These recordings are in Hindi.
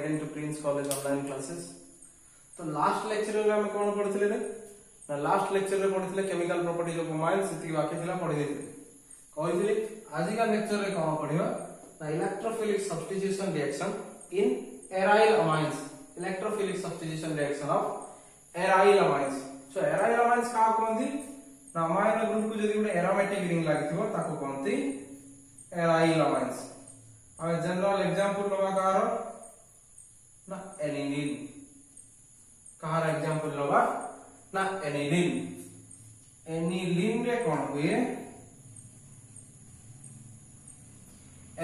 again to Prince College online classes. तो लास्ट लेक्चर रे हम कोन पढितले रे ना लास्ट लेक्चर रे पढितले केमिकल प्रॉपर्टीज ऑफ अमाइन्स सेति बाकी थिला पढि देथिले कहितले आज का लेक्चर रे कोन पढिबा ना electrophilic substitution reaction in aryl amines electrophilic substitution reaction of aryl amines so aryl amines का कोनथि ना अमाइन ग्रुप को जदी गुटे एरोमेटिक रिंग लागिथिबो ताको कोनथि एराइल अमाइन्स आ जनरल एग्जांपल लगा कार ना एनिलीन कार एग्जांपल लगा ना एनिलीन रे कोन हुए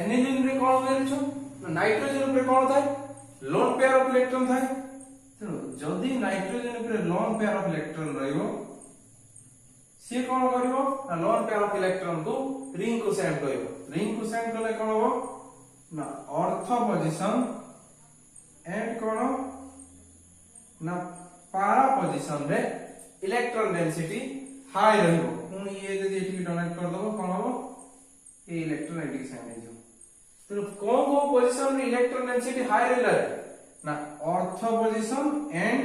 एनिलीन रे कोन हुए छु नाइट्रोजन पे कोन थाए लोन पेयर ऑफ इलेक्ट्रॉन थाए तो जदी नाइट्रोजन पे लोन पेयर ऑफ इलेक्ट्रॉन रहइबो से कोन करिवो ना लोन पेयर ऑफ इलेक्ट्रॉन को रिंग को सेंड करिवो रिंग को सेंड करले कोन हो ना ऑर्थो पोजीशन एंड कोन ना पारा पोजीशन रे इलेक्ट्रॉन डेंसिटी हाई रहइबो पुन ये जदी एठी डोनेट कर दबो कोन हो ए इलेक्ट्रॉन एठी सेंड हो तो कोन को पोजीशन रे इलेक्ट्रॉन डेंसिटी हाई रहला ना ऑर्थो पोजीशन एंड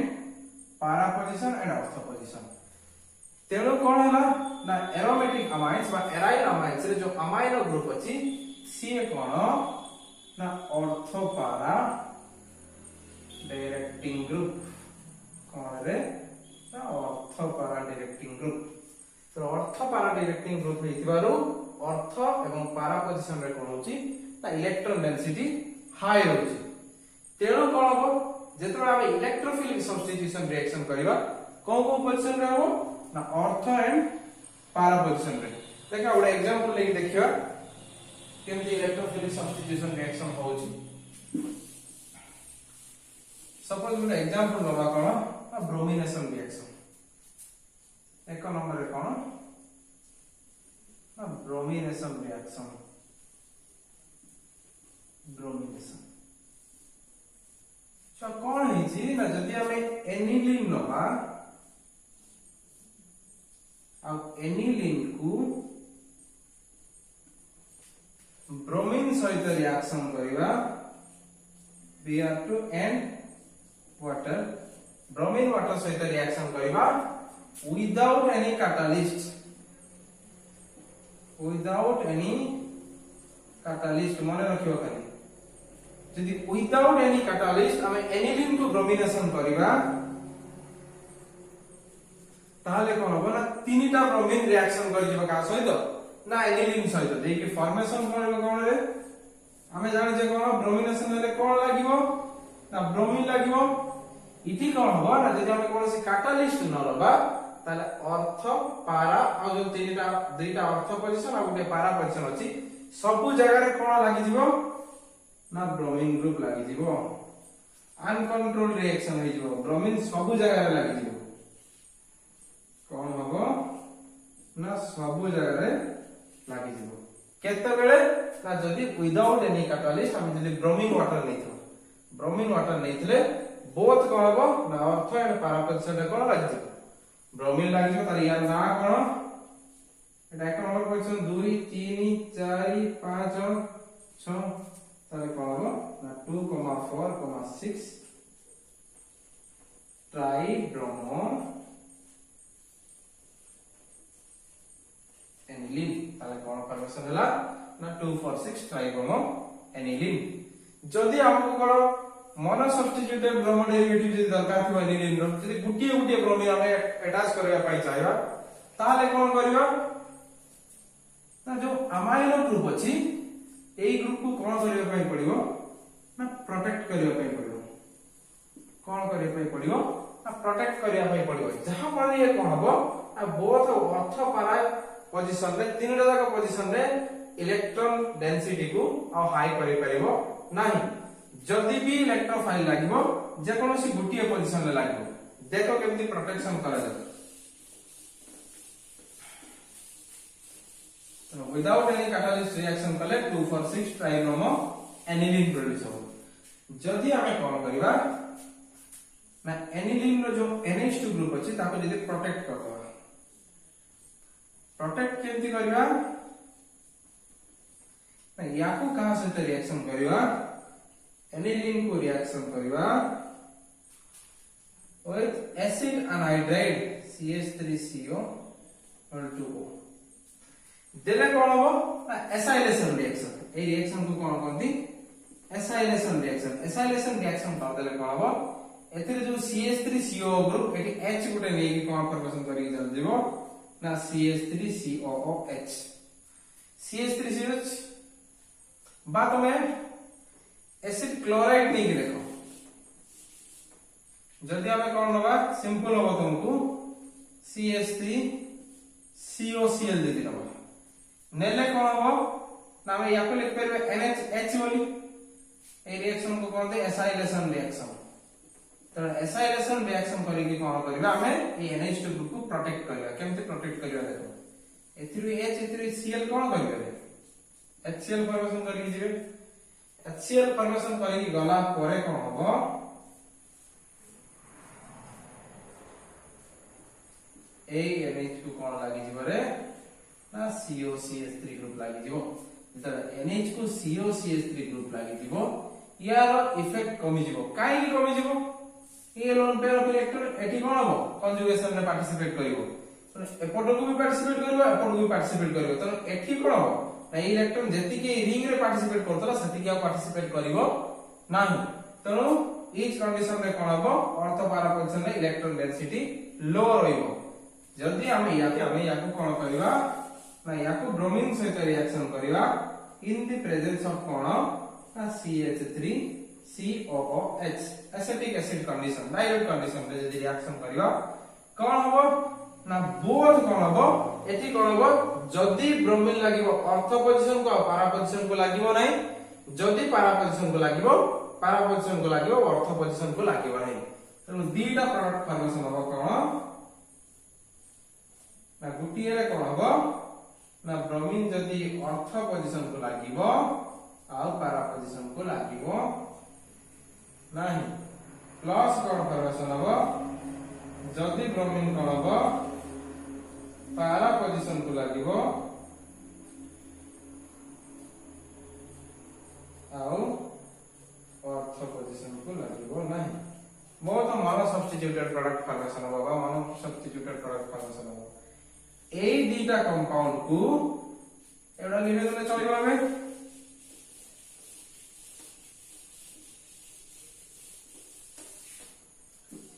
पारा पोजीशन एंड ऑर्थो पोजीशन तेणु कोन हला ना एरोमेटिक अमाइन्स बा एराइल अमाइन्स रे जो अमाइनो ग्रुप अछि सी कोन ना ऑर्थो पारा डायरेक्टिंग ग्रुप कोन रे ना ऑर्थो पारा डायरेक्टिंग ग्रुप तो ऑर्थो पारा डायरेक्टिंग ग्रुप हेतिबारु ऑर्थो एवं पारा पोजीशन रे कोन होची ना इलेक्ट्रॉन डेंसिटी हाई होची तेणु कोन हो जेतबे हम इलेक्ट्रोफिलिक सब्स्टिट्यूशन रिएक्शन करिवा को पोजीशन रे हो ना ऑर्थो एंड पारा पोजीशन रे देखा ओडा एग्जांपल लेके देखियो केमती इलेक्ट्रोफिलिक सब्स्टिट्यूशन रिएक्शन होउची सपोज ओडा एग्जांपल लबा कोन ना ब्रोमिनेशन रिएक्शन एक नंबर रे कोन ना ब्रोमिनेशन रिएक्शन ब्रोमिनेशन सो कोन हिची ना जदी हमें एनिलीन लबा अब एनिलीन को ब्रोमीन सहित रिएक्शन करिवा Br2 वाटर ब्रोमीन वाटर सहित रिएक्शन करिवा विदाउट एनी कैटालिस्ट मन रखियो खाली जदी विदाउट एनी कैटालिस्ट हम एनिलीन को ब्रोमिनेशन करिवा ताहले कोन हो ना तीनटा ब्रोमीन रिएक्शन कर जिबा का सहित ना एनिलीन सहित देकी फॉर्मेशन करबो कोन रे हमें जानि जे कोन ब्रोमिनेशन हेले कोन लागिवो ना ब्रोमीन लागिवो इति कोन हो ना जदी हम कोनसी कैटालिस्ट न लबा ताले ऑर्थो पारा आ जो तीनटा दुईटा ऑर्थो पोजीशन आ गुटे पारा पोजीशन अछि सब जगह रे कोन लागि जिवो ना ब्रोमीन ग्रुप लागि जिवो अनकंट्रोल्ड रिएक्शन होई जिवो ब्रोमीन सब जगह रे लागि जिवो कोन हबो ना सब जगह रे लागि जिवो केते बेले ना जदी विदाउट एनी कैटालिस्ट हम जदी ब्रोमीन वाटर नैथिले बोथ कोन हबो ना ऑर्थो एंड पारा पोजीशन रे कोन लागि जिवो ब्रोमीन लागि जिवो तार यार ना कोन एटा एक नंबर पोजीशन 2 3 4 5 6 तारे कोन हबो ना 2,4,6 ट्राई ब्रोमो एनिलीन ताले कोन फॉर्मेशन हला ना 2,4,6 ट्राइब्रोमो एनिलीन जदी हमको कोन मोनो सब्स्टिट्यूटेड ब्रोमो डेरिवेटिव जदी दरकार थियो एनिलीन रो जदी गुटिए ब्रोमीन हमें अटैच करबा पई चाहिबा ताले कोन करबा ना जो अमाइनो ग्रुप अछि एई ग्रुप को कोन करबा पई पड़िबो ना प्रोटेक्ट करबा पई पड़िबो कोन करबा पई पड़िबो ना प्रोटेक्ट करबा पई पड़िबो जहां पर ये कोन हबो आ बोथ ऑर्थो पारा पोजीशन रे तीनटा जाक पोजीशन रे इलेक्ट्रॉन डेंसिटी को आ हाई करि परिबो नाही जदी भी इलेक्ट्रोफाइल लागिबो जे कोनोसी गुटिए पोजीशन रे लागिबो देखो केमती प्रोटेक्शन करा जाय तो विदाउट एनी कैटालिस्ट रिएक्शन कले 2,4,6 ट्राइब्रोमो एनिलीन प्रोड्यूस हो जदी हमें कोन करिवा ना एनिलीन रो जो NH2 ग्रुप अछि ताको जदी प्रोटेक्ट करबा प्रोटेक्ट केमती करिवा ना याको कहा सहित रिएक्शन करिवा एनिलीन को रिएक्शन करवा with acid anhydride CH3CO2O देले कोन हो एसाइलेशन रिएक्शन ए रिएक्शन को कोन कहती एसाइलेशन रिएक्शन कर देले कोन हो एथिरे जो CH3CO ग्रुप एटी H गुटे नै कि कोन फॉर्मेशन करी जल दिबो ना CH3COOH CH3COH बात में एसिड क्लोराइड नहीं देखो जदि हमें कौन नबा सिंपल हो तुमको CH3COCl दे दिला नेले कौन हो ना हम या को लिख परबे NH बोली ए रिएक्शन को कहते एसाइलेशन रिएक्शन तो एसाइलेशन रिएक्शन करी कि कोन करबा हमें ए NH2 ग्रुप को प्रोटेक्ट करबा केमते प्रोटेक्ट करबा देखो एथिरु H एथिरु Cl कोन करबे HCl फॉर्मेशन करी जिवे HCl फॉर्मेशन करी गला परे कोन हो ए NH2 कोन लागि जिवरे ना COCH3 ग्रुप लागि जिवो त NH को COCH3 ग्रुप लागि जिवो यार इफेक्ट कमी जिवो काई कमी जिवो a lone pair of electron एटी कोन हो कंजुगेशन रे पार्टिसिपेट करिवो एपटो को भी पार्टिसिपेट करिवो एपटो को भी पार्टिसिपेट करिवो त एठी कोन हो ना इलेक्ट्रॉन जति के रिंग रे पार्टिसिपेट करतला सति के पार्टिसिपेट करिवो नाही तनो ईच कंडीशन रे कोन हो ऑर्थो पैरा पोजीशन रे इलेक्ट्रॉन डेंसिटी लो रहिवो जल्दी हमें याको कोन करबा ना याको ब्रोमीन सहित रिएक्शन करबा इन द प्रेजेंस ऑफ कोन ना CH3COOH acetic acid condition direct condition रे जदी रिएक्शन करबा कोन हो ना बोथ कोन हो एठी कोन हो जदी ब्रोमीन लागिवो ऑर्थो पोजीशन को पैरा पोजीशन को लागिवो नै जदी पैरा पोजीशन को लागिवो ऑर्थो पोजीशन को लागिवो नै तनो दीटा प्रोडक्ट फॉर्मेशन हो कोन ना गुटिए रे कोन हो ना ब्रोमीन जदी ऑर्थो पोजीशन को लागिवो आ पैरा पोजीशन को लागिवो नाही प्लस कोन फॉर्मेशन हो जदी ब्रोमीन कोन हो पैरा पोजीशन को लागिवो आ ऑर्थो पोजीशन को लागिवो नाही बहुत मोनो सब्स्टिट्यूटेड प्रोडक्ट फॉर्मेशन हो मोनो सब्स्टिट्यूटेड प्रोडक्ट फॉर्मेशन हो ए दीटा कंपाउंड को एडा लिखे देले चलिबा हमें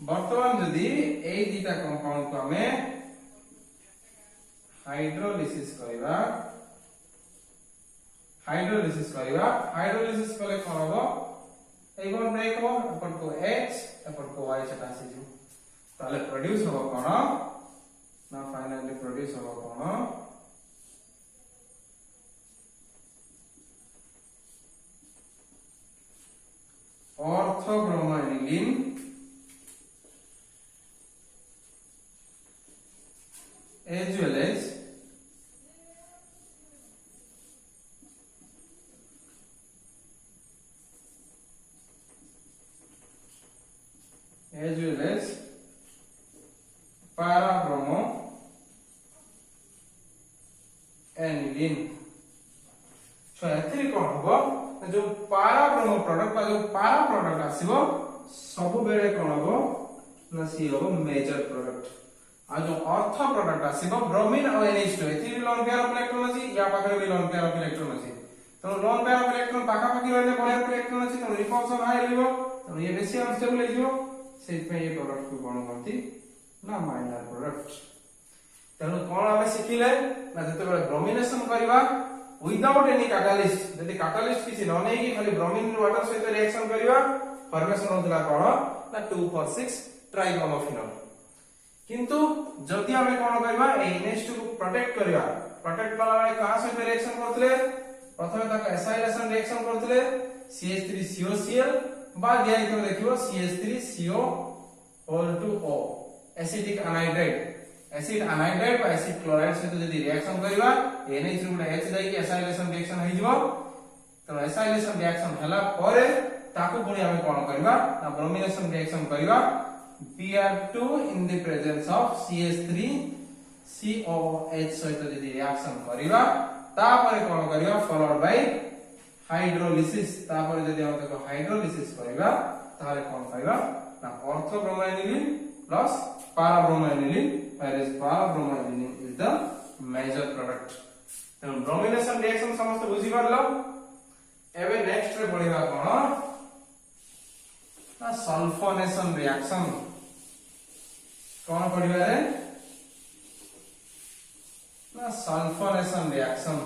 वर्तमान जदी ए दीटा कंपाउंड को हमें हाइड्रोलिसिस कले कोन हो ए वन ब्रेक हो अपन को H अपन को Y चटा से जो ताले प्रोड्यूस हो कोन ना फाइनली प्रोड्यूस हो कोन ऑर्थोब्रोमाइनिलीन as well as para-bromo aniline so एथि कोन हो जो para-bromo प्रोडक्ट बा जो para प्रोडक्ट आसीबो सब बेले कोन हो ना सी हो मेजर प्रोडक्ट आ जो ऑर्थो प्रोडक्ट आसीबो ब्रोमीन और NH2 एथि लोन पेयर ऑफ इलेक्ट्रॉन अछि या पाखरे भी लोन पेयर ऑफ इलेक्ट्रॉन अछि तो लोन पेयर ऑफ इलेक्ट्रॉन पाखा पाखी रहले पेयर ऑफ इलेक्ट्रॉन अछि तो रिपल्सन हाई रहइबो तो ये बेसी अनस्टेबल हेजिबो सेट पे ये प्रोडक्ट को कोन करती ना माइनर प्रोडक्ट तेनु कोन हमें सिखिले ना जते बेले ब्रोमिनेशन करबा विदाउट एनी कैटलिस्ट यदि कैटलिस्ट किछि न नै कि खाली ब्रोमीन वाटर सहित रिएक्शन करबा फॉर्मेशन होतला कोन ना 2,4,6 ट्राइब्रोमोफिनॉल किंतु जदि हमें कोन करबा NH2 को प्रोटेक्ट करबा प्रोटेक्ट वाला कहां सहित रिएक्शन करथले प्रथमे तक एसाइलेशन रिएक्शन करथले CH3COCl बाद या इतो देखियो CH3CO2O एसिडिक अनाइड्राइड एसिड अनाइड्राइड बा एसिड क्लोराइड से जदि रिएक्शन करबा NH2 गुडा H जाई के एसाइलेशन रिएक्शन होई जिवो तो एसाइलेशन रिएक्शन हला परे ताकू पुनी हमें कोन करबा ना ब्रोमिनेशन रिएक्शन करबा Br2 in the presence of CH3COOH सहित जदि रिएक्शन करबा ता परे कोन करबा फॉलोड बाय हाइड्रोलिसिस तापर जदि हम देखो हाइड्रोलिसिस करबा ताले कोन पाइबा ना orthobromoaniline plus parabromoaniline whereas parabromaineline is the major product तो ब्रोमिनेशन रिएक्शन समस्त बुझी परलो एबे नेक्स्ट रे पढिबा कोन ना सल्फोनेशन रिएक्शन कोन पढिबा रे ना सल्फोनेशन रिएक्शन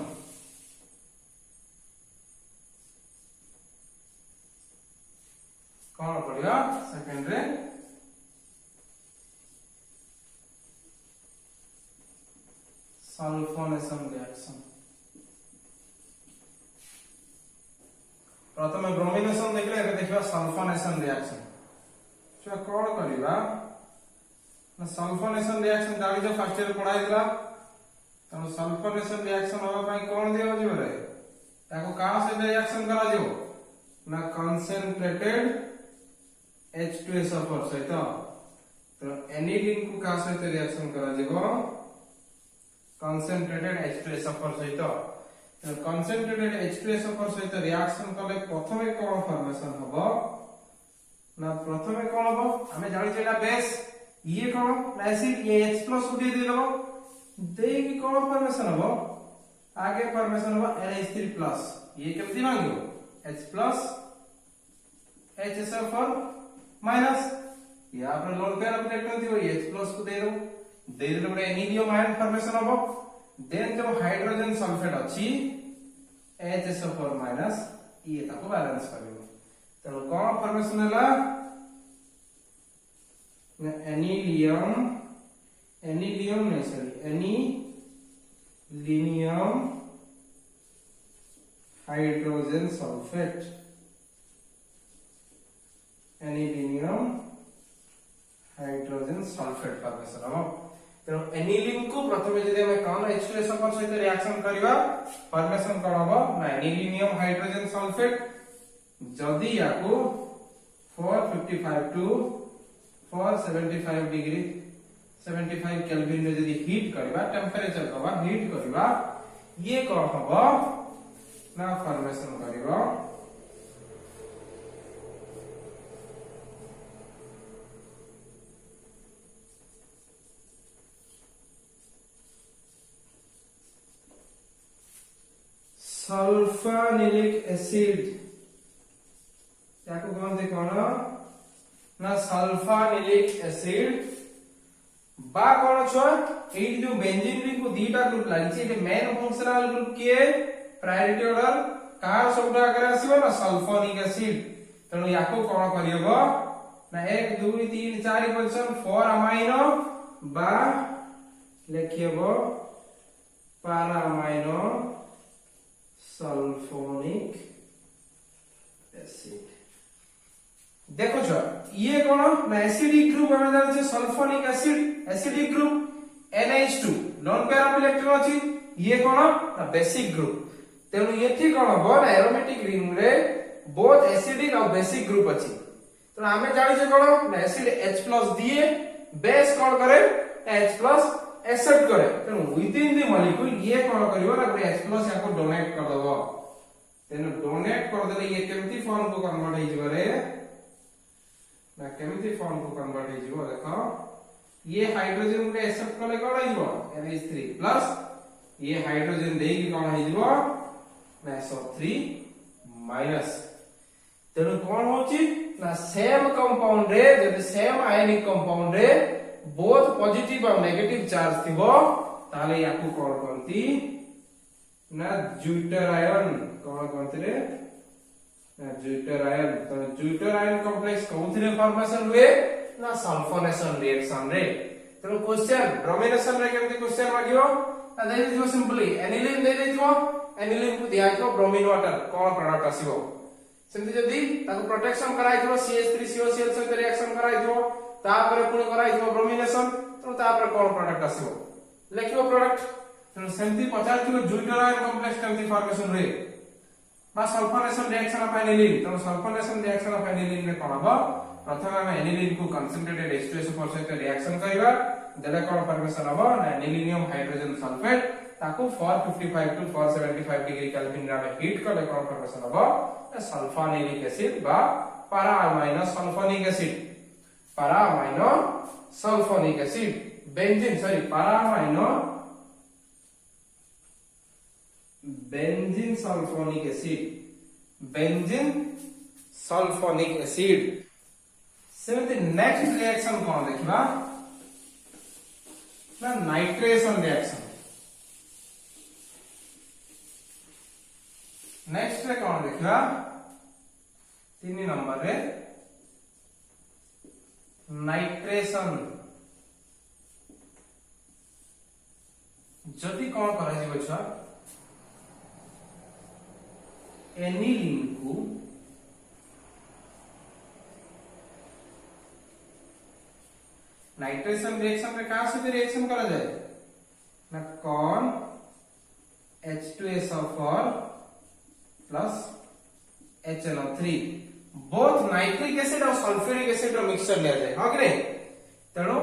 कोन पढिबा सेकंड रे सल्फोनेशन रिएक्शन प्रथम ब्रोमिनेशन देखले एबे देखबा सल्फोनेशन रिएक्शन छ कोन करबा ना सल्फोनेशन रिएक्शन जानि जो फर्स्ट ईयर पढाइला त सल्फोनेशन रिएक्शन होबा पई कोन दियो जिवो रे ताको का से रिएक्शन करा जिवो ना कंसंट्रेटेड H2SO4 सहित तो एनिलीन को का सहित रिएक्शन करा जिवो कंसंट्रेटेड H2SO4 सहित तो कंसंट्रेटेड H2SO4 सहित रिएक्शन कले प्रथमे कोन फॉर्मेशन हबो ना प्रथमे कोन हबो हमें जानि जेला बेस ये कोन एसिड ये H+ को दे देबो दे की कोन फॉर्मेशन हबो आगे फॉर्मेशन हबो NH3+ ये केमति मांगियो H+ HSO4 माइनस यहां पर लोन पेयर इलेक्ट्रॉन थी वो H+ को दे देले बडे एनिलियम आयन फॉर्मेशन हबो देन जो हाइड्रोजन सल्फेट अछि HSO4- ये ताको बैलेंस करियो तो कोन फॉर्मेशन हला एनिलियम नहीं sorry anilinium hydrogen sulphate anilinium hydrogen sulphate formation हो तो एनिलीन को प्रथमे जदि हम कोन H2SO4 सहित रिएक्शन करबा फॉर्मेशन कोन हो ना एनिलिनियम हाइड्रोजन सल्फेट जदि याको 455 टू 475 डिग्री 75 केल्विन में जदि हीट करबा टेंपरेचर करबा हीट करबा ये कोन हो ना फॉर्मेशन करबा सल्फोनिलिक एसिड याको कहते कोन ना सल्फोनिलिक एसिड बा कोन छ ए जो बेंजीन रिंग को दीटा ग्रुप लागि छै ए मेन फंक्शनल ग्रुप के प्रायोरिटी ऑर्डर कार सबटा आगे आसीबो ना सल्फोनिक एसिड तनो याको कोन करियबो ना 1 2 3 4 पोजीशन 4 अमाइनो बा लेखियबो पारा अमाइनो सल्फोनिक एसिड देखो छ ये कोन ना एसिडिक ग्रुप हम जान छै sulphonic acid acidic group NH2 loan pair of electron अछि ये कोन ना बेसिक ग्रुप तेनु येथि कोन हो ना एरोमेटिक रिंग रे बोथ एसिडिक और बेसिक ग्रुप अछि तो हमें जानि छै कोन ना एसिड H+ दिए बेस कोन करे H+ एक्सेप्ट करे तेनु विद इन द मॉलिक्यूल ये कोन करिवो ना H+ याको डोनेट कर दबो तेनु डोनेट कर देले ये केमति फॉर्म को कन्वर्ट हे जिवो रे ना केमति फॉर्म को कन्वर्ट हे जिवो देखो ये हाइड्रोजन को एक्सेप्ट करले कोन हे जिवो NH3 प्लस ये हाइड्रोजन दे की कोन हे जिवो ना SO3 माइनस तेनु कोन होची ना सेम कंपाउंड रे जदि सेम आयनिक कंपाउंड रे बोथ पॉजिटिव और नेगेटिव चार्ज थिबो ताले याकू कोन कोनती ना ज्यूटर आयन कोन कोनती रे ना ज्यूटर आयन तो ज्यूटर आयन कॉम्प्लेक्स कोनथि रे फॉर्मेशन हुए ना सल्फोनेशन रिएक्शन रे तो क्वेश्चन ब्रोमिनेशन रे केमति क्वेश्चन मागियो ना दे दियो सिंपली एनिलीन दे दियो एनिलीन को दिया को ब्रोमीन वाटर कोन प्रोडक्ट आसीबो सेमति जदी ताको प्रोटेक्शन कराइ दियो CH3COCl सहित रिएक्शन कराइ दियो तापर पुणी कराइ दियो ब्रोमिनेशन तो तापर कोन प्रोडक्ट आसीबो लेखियो प्रोडक्ट तो सेमति 50 किलो ज्यूटर आयन कॉम्प्लेक्स केमति फॉर्मेशन रे बा सल्फोनेशन रिएक्शन ऑफ एनिलीन तो सल्फोनेशन रिएक्शन ऑफ एनिलीन रे कोन हो प्रथम हम एनिलीन को कंसंट्रेटेड H2SO4 सहित रिएक्शन करबा देले कोन फॉर्मेशन हो ना एनिलीनियम हाइड्रोजन सल्फेट ताको 455 टू 475 डिग्री केल्विन रे हीट करले कोन फॉर्मेशन हबो सल्फोनिक एसिड बा para amino sulfonic acid para amino sulfonic acid benzene sorry para amino benzene sulfonic acid सेमती नेक्स्ट रिएक्शन कोन देखिबा ना नाइट्रेशन रिएक्शन नेक्स्ट रे कोन देखिबा 3 नंबर रे नाइट्रेशन जदि कोन करा जिवो छ एनिलीन को नाइट्रेशन रिएक्शन में कहां से रिएक्शन करा जाए ना कौन H2SO4 plus HNO3 both nitric acid और सल्फ्यूरिक एसिड रो मिक्सचर लिया जाए हां कि तेणु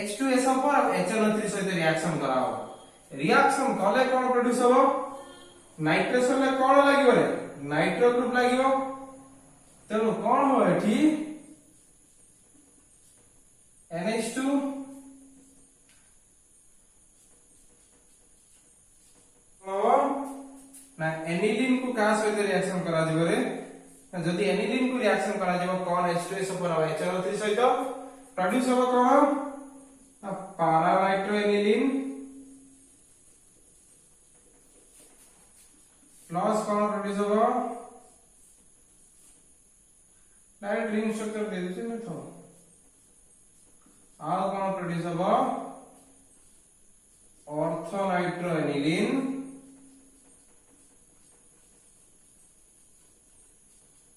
H2SO4 और HNO3 सहित रिएक्शन कराओ रिएक्शन कले कोन प्रोड्यूस हो नाइट्रेशन ले कोन लागियो रे नाइट्रो ग्रुप लागियो तेणु कोन हो एठी NH2 ना एनिलीन को का सहित रिएक्शन करा जिवो रे ना जदी एनिलीन को रिएक्शन करा जिवो कोन H2SO4 और HNO3 सहित प्रोड्यूस हो कोन ना पारा नाइट्रोएनिलीन प्लस कोन प्रोड्यूस हो डायरेक्ट रिंग स्ट्रक्चर दे देते न तो आउ कोन प्रोड्यूस हो ऑर्थोनाइट्रोएनिलीन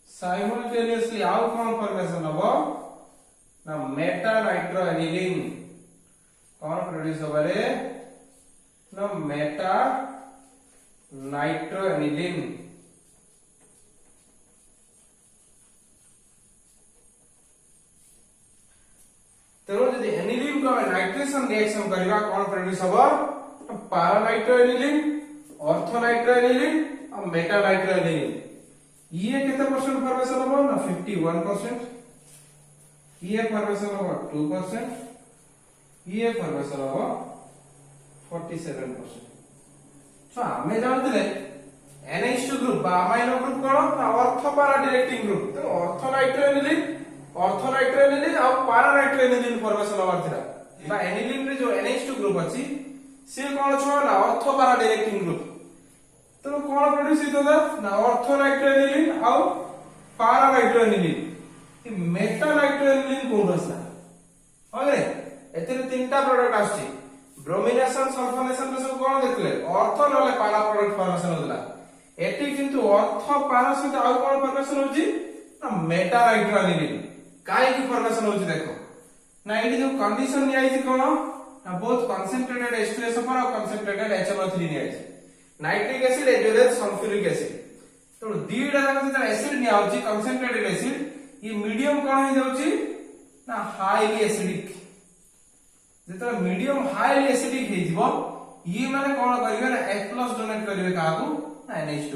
साइमल्टेनियसली आउ कोन फॉर्मेशन हो ना मेटा नाइट्रोएनिलीन कोन प्रोड्यूस हो रे ना मेटा नाइट्रोएनिलीन तेणु जदि एनिलीन को नाइट्रेशन रिएक्शन करबा कोन प्रोड्यूस हबो पारा नाइट्रोएनिलीन ऑर्थोनाइट्रोएनिलीन और मेटा नाइट्रोएनिलीन ये कितना परसेंट फॉर्मेशन हबो ना 51% ये फॉर्मेशन हबो 2% ये फॉर्मेशन हबो 47% तो हमें जानते NH2 ग्रुप बा अमाइनो ग्रुप कोन ऑर्थो पारा डायरेक्टिंग ग्रुप तो ऑर्थोनाइट्रोएनिलीन और पारा नाइट्रोएनिलीन फॉर्मेशन हबार थिला बा एनिलीन रे जो NH2 ग्रुप अछि से कोन छ ना ऑर्थो पारा डायरेक्टिंग ग्रुप तो कोन प्रोड्यूस हितोदा ना ऑर्थोनाइट्रोएनिलीन और पारा नाइट्रोएनिलीन ई मेटा नाइट्रोएनिलीन कोन रसना होरे एतरे तीनटा प्रोडक्ट आछि ब्रोमिनेशन सल्फोनेशन रे सब कोन देखले ऑर्थो नले पारा प्रोडक्ट फॉर्मेशन होतला एटी किंतु ऑर्थो पारा सहित आउ कोन फॉर्मेशन होजी ना मेटा नाइट्रोएनिलीन काहे की फॉर्मेशन होजी देखो ना एटी जो कंडीशन नि आइछि कोन ना बोथ कंसंट्रेटेड H2SO4 और कंसंट्रेटेड HNO3 नि आइछि nitric acid as well as sulphuric acid तो दीटा जाक जे एसिड नि आउछि कंसंट्रेटेड एसिड ये मीडियम कोन हो जाउछि ना हाईली एसिडिक जेतरा मीडियम हाईली एसिडिक हे जिवो ये माने कोन करिवे ना H+ डोनेट करिवे काकू ना NH2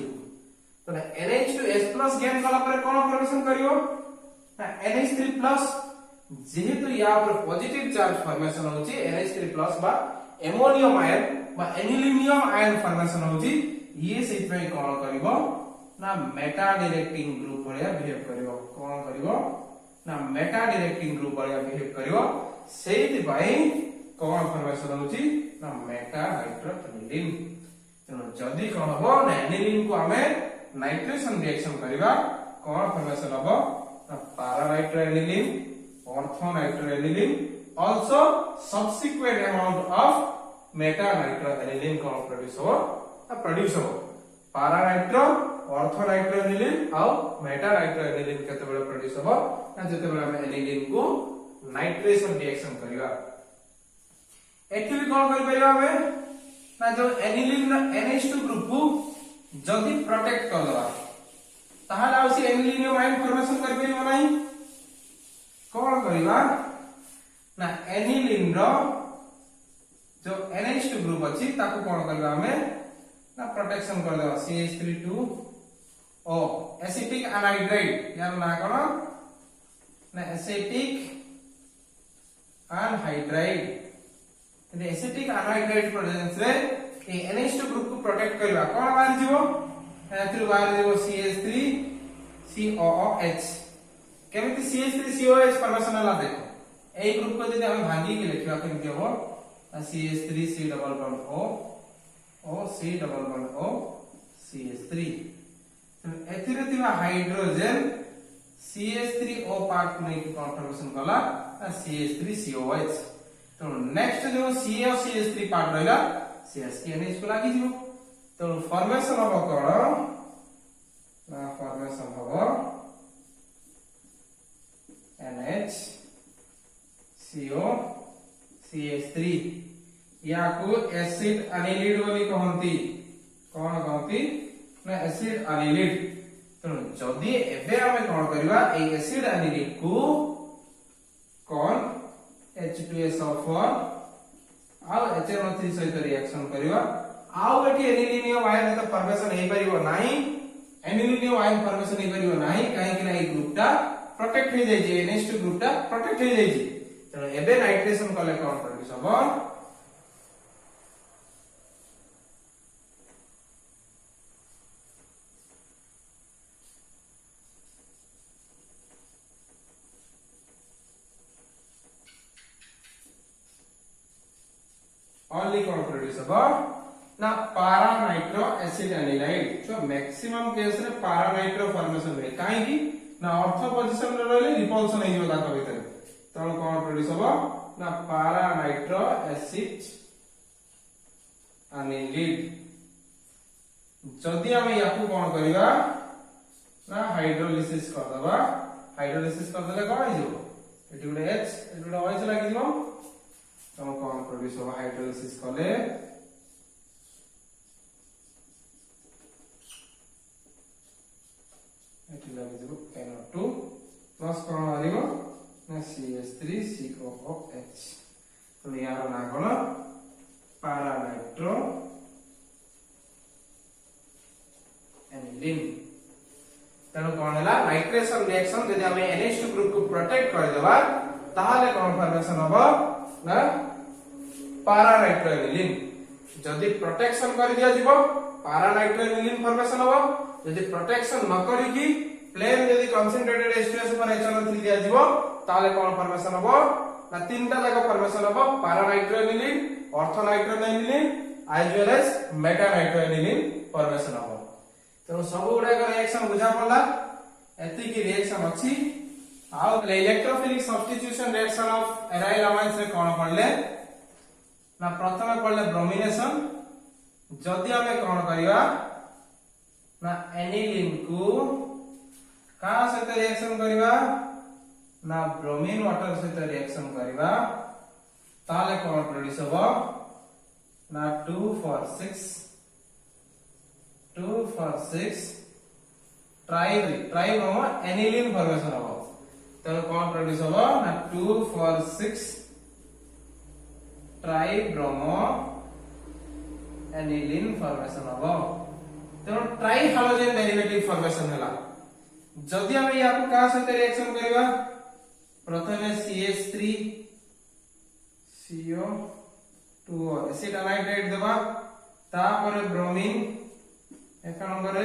तो ना NH2S+ गेन कला पर कोन फॉर्मेशन करिवो ना NH3+ जेहेतु या पर पॉजिटिव चार्ज फॉर्मेशन होची NH3+ बा एमोनियम आयन बा एनिलीनियम आयन फॉर्मेशन होची ये सेट पे कोन करिवो ना मेटा डायरेक्टिंग ग्रुप भलिया बिहेव करिवो कोन करिवो ना मेटा डायरेक्टिंग ग्रुप भलिया बिहेव करिवो सेति पई कोन फॉर्मेशन होची ना मेटा नाइट्रोएनिलीन तेनो जदी कोन हो ना एनिलीन को हमें नाइट्रेशन रिएक्शन करिवा कोन फॉर्मेशन हबो ना पारा नाइट्रोएनिलीन ऑर्थोनाइट्रोएनिलीन also subsequent amount of meta nitroaniline cone produce हो पारा नाइट्रो ऑर्थोनाइट्रोएनिलीन और मेटा नाइट्रोएनिलीन केते बेले प्रोड्यूस हो ना जते बेले हम एनिलीन को नाइट्रेशन रिएक्शन करिवा एक्चुअली कोन करि परिबा हमें ना जो एनिलीन NH2 ग्रुप को जदी प्रोटेक्ट कर दवा ताहाले आउसी एनिलीनियम आयन फॉर्मेशन करि परिबा नाही कोन करिवा ना एनिलीन रो जो NH2 ग्रुप अछि ताको कोन करबा हमें ना प्रोटेक्शन कर देबा CH3 O एसिटिक अनहाइड्राइड यार ना कोन ना acetic anhydride acetic anhydride presence रे ए NH2 ग्रुप को प्रोटेक्ट करबा कोन बाहर जीवो एथि बाहर जीवो CH3 COOH केमिति CH3COOH फॉर्मेशन हला देखो ए ग्रुप को जदि हम भांगी के लिखबा केमिति हो CH3C double bond O C double bond O CH3 तो एथिरे थिबा हाइड्रोजन CH3O पार्ट को नै कन्फर्मेशन कला CH3COH तो नेक्स्ट जो C और CH3 पार्ट रहला CH3NH को लागि जीवो तो फॉर्मेशन हो कोन ना फॉर्मेशन हो NH CO CH3 या को एसिड एनिलिड बोली कहंती कोन कहंती ना एसिड एनिलिड तो जदी एबे हमें कोन करबा ए एसिड एनिलिड को कोन H2SO4 आ HNO3 सहित रिएक्शन करबा आउ एटी एनिलिनियम आयन तो फॉर्मेशन हे परिबो नाही एनिलिनियम आयन फॉर्मेशन हे परिबो नाही काहे कि ना ए ग्रुपटा प्रोटेक्ट हो जाई जे NH2 ग्रुपटा प्रोटेक्ट हो जाई तो एबे नाइट्रेशन कले कोन करबी सब only कोन प्रोड्यूस हो ना पारा नाइट्रो एसिड एनिलाइड जो मैक्सिमम केस रे पारा नाइट्रो फॉर्मेशन होय काहे कि ना ऑर्थो पोजीशन रे रहले रिपल्शन हे जो ताको भीतर तो कोन प्रोड्यूस हो ना पारा नाइट्रो एसिड एनिलाइड जदी हम याकू कोन करबा ना हाइड्रोलिसिस कर दबा हाइड्रोलिसिस कर देले कोन हो एटी गुडे H एटी गुडे OH लागि दिबो तो कोन प्रोड्यूस हो हाइड्रोलिसिस कले एटी लागि दिबो NO2 प्लस कोन आरिबो ना CH3COOH तो यार ना कोन पारा नाइट्रो एनिलिन तनो कोन हला नाइट्रेशन रिएक्शन जदि हम NH2 ग्रुप को प्रोटेक्ट कर देबा ताहाले कोन फॉर्मेशन होबो ना पारा नाइट्रो एनिलिन जदि प्रोटेक्शन कर दिया जीवो पारा नाइट्रो एनिलिन फॉर्मेशन होबो जदि प्रोटेक्शन न करी की प्लेन जदि कंसंट्रेटेड H2S पर HNO3 दिया जीवो ताले कोन फॉर्मेशन होबो ना तीनटा जगह फॉर्मेशन होबो para nitro aniline ortho nitro aniline as well as meta nitro aniline formation होबो तो सब गुडा का रिएक्शन बुझा पड़ला एति की रिएक्शन अछि आ electrophilic substitution reaction of aryl amines रे कोन पड़ले ना प्रथमे पड़ले ब्रोमिनेशन जदि हमें कोन करिवा ना एनिलिन को का सहित रिएक्शन करिवा ना ब्रोमीन वाटर सहित रिएक्शन करिवा ताले कोन प्रोड्यूस होबो ना 2 for 6 ट्राइब्रोमो एनिलिन फॉर्मेशन होबो तो कोन प्रोड्यूस होबो ना 2 for 6 ट्राइब्रोमो एनिलिन फॉर्मेशन होबो तो ट्राई हालोजेन डेरिवेटिव फॉर्मेशन हला जदि हम याको का सहित रिएक्शन करबा प्रथमे CH3 CO2 एसिड एनाइड्राइड देबा तापर ब्रोमीन एक नंबर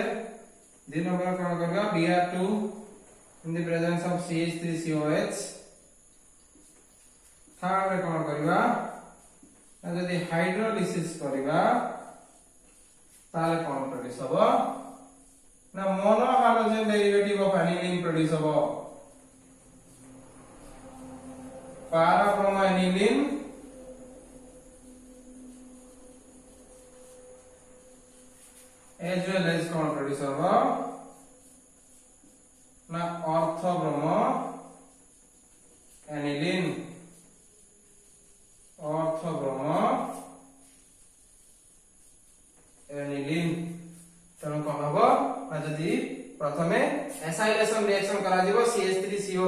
दिन नंबर कोन करबा Br2 in the presence of CH3COH तापर कोन करबा जदि हाइड्रोलिसिस करबा ताले कोन प्रोड्यूस होबो ना mono halogen derivative of aniline produce होबो para bromo aniline as well as कोन प्रोड्यूस होबो ना ortho bromo aniline ortho bromo aniline तनो कोन होबो ना जदि प्रथमे एसाइलेशन रिएक्शन करा दिबो CH3CO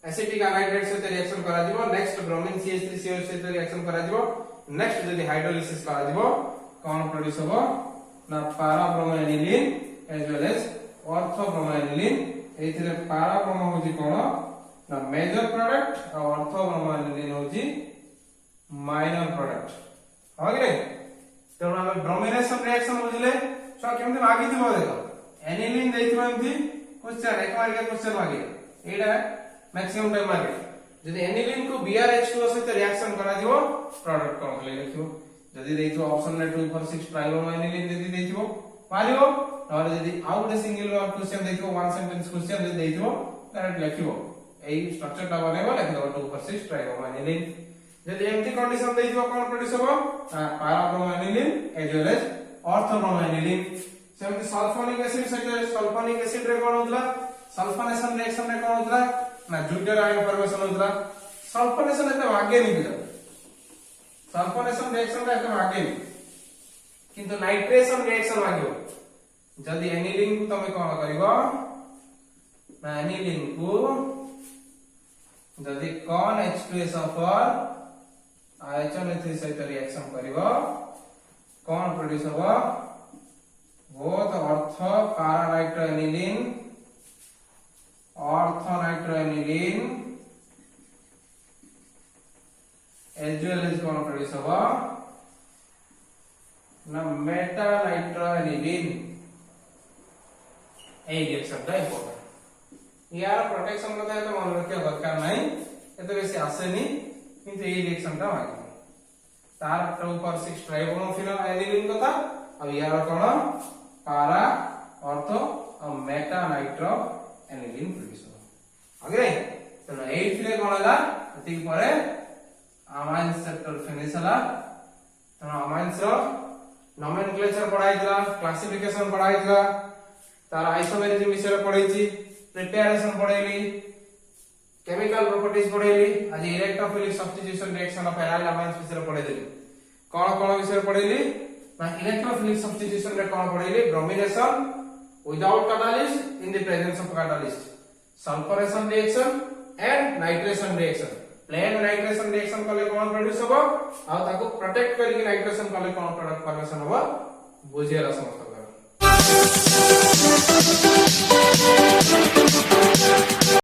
एसिटिक एनाइड्राइड सहित रिएक्शन करा दिबो नेक्स्ट ब्रोमीन CH3CO सहित रिएक्शन करा दिबो नेक्स्ट जदी हाइड्रोलिसिस करा दिबो कोन प्रोड्यूस होबो ना para bromo aniline as well as ortho bromo aniline एथिरे पारा ब्रोमो होजी कोन ना मेजर प्रोडक्ट और ऑर्थो ब्रोमो एनिलीन होजी माइनर प्रोडक्ट होगे तो हम ब्रोमिनेशन रिएक्शन बुझले सो केमते मागी दिबो देखो एनिलीन देइथिबो एमती क्वेश्चन एक मार्क के क्वेश्चन मागे एटा मैक्सिमम टाइम मागे जदी एनिलीन को BrH2O सहित रिएक्शन करा दिबो प्रोडक्ट कोन ले लिखिबो जदी देइथिबो ऑप्शन रे 2 for 6 ट्राइब्रोमो एनिलीन जदी देइथिबो पालिबो और जदी आउट सिंगल वर्ड क्वेश्चन देइथिबो वन सेंटेंस क्वेश्चन जदी देइथिबो डायरेक्ट लिखिबो एई स्ट्रक्चर टा बनेबो लिख दो 2 for 6 ट्राइब्रोमो एनिलीन जदी एमती कंडीशन देइथिबो कोन प्रोड्यूस होबो para bromo aniline as well as ortho bromo aniline सेमती सल्फोनिक एसिड सहित सल्फोनिक एसिड रे कोन होतला सल्फोनेशन रिएक्शन रे कोन होतला ना ज्यूटर आयन फॉर्मेशन होतला सल्फोनेशन एते भाग्य नहीं बिला सल्फोनेशन रिएक्शन रे एते भाग्य नहीं किंतु नाइट्रेशन रिएक्शन भाग्य जदी एनिलीन को तमे कोन करिवो ना एनिलीन को जदी कोन H2SO4 HNO3 सहित रिएक्शन करिवो कोन प्रोड्यूस होबो both ortho para nitroaniline ortho nitroaniline as well as कोन प्रोड्यूस होबो ना मेटा nitroaniline ए रिएक्शन टा इंपोर्टेंट यार प्रोटेक्शन କଥା तो मन रखिया दरकार नाही एते बेसी आसेनी किंतु ए रिएक्शन टा मागे तार 2 पर 6 ट्राइब्रोमो फिनल एनिलीन कथा अब यार कोन पारा ऑर्थो और मेटा नाइट्रो एनिलीन प्रोड्यूस हो आगे तो 8 रे कोन हला एति परे अमाइन्स चैप्टर फिनिश हला तो अमाइन्स रो नोमेनक्लेचर पढाइतला क्लासिफिकेशन पढाइतला तार आइसोमेरिज्म विषय पढाइची प्रिपरेशन पढाइली केमिकल प्रॉपर्टीज पढाइली आज electrophilic substitution reaction of aryl amines विषय पढाइली कोन कोन विषय पढाइली ना इलेक्ट्रोफिलिक सब्स्टिट्यूशन रे कोन पढाइली bromination without catalyst in the presence of catalyst sulphonation reaction and nitration reaction plain nitration reaction कले कोन प्रोड्यूस होबो आ ताको प्रोटेक्ट करिक नाइट्रेशन कले कोन प्रोडक्ट फॉर्मेशन होबो बुझियला समस्त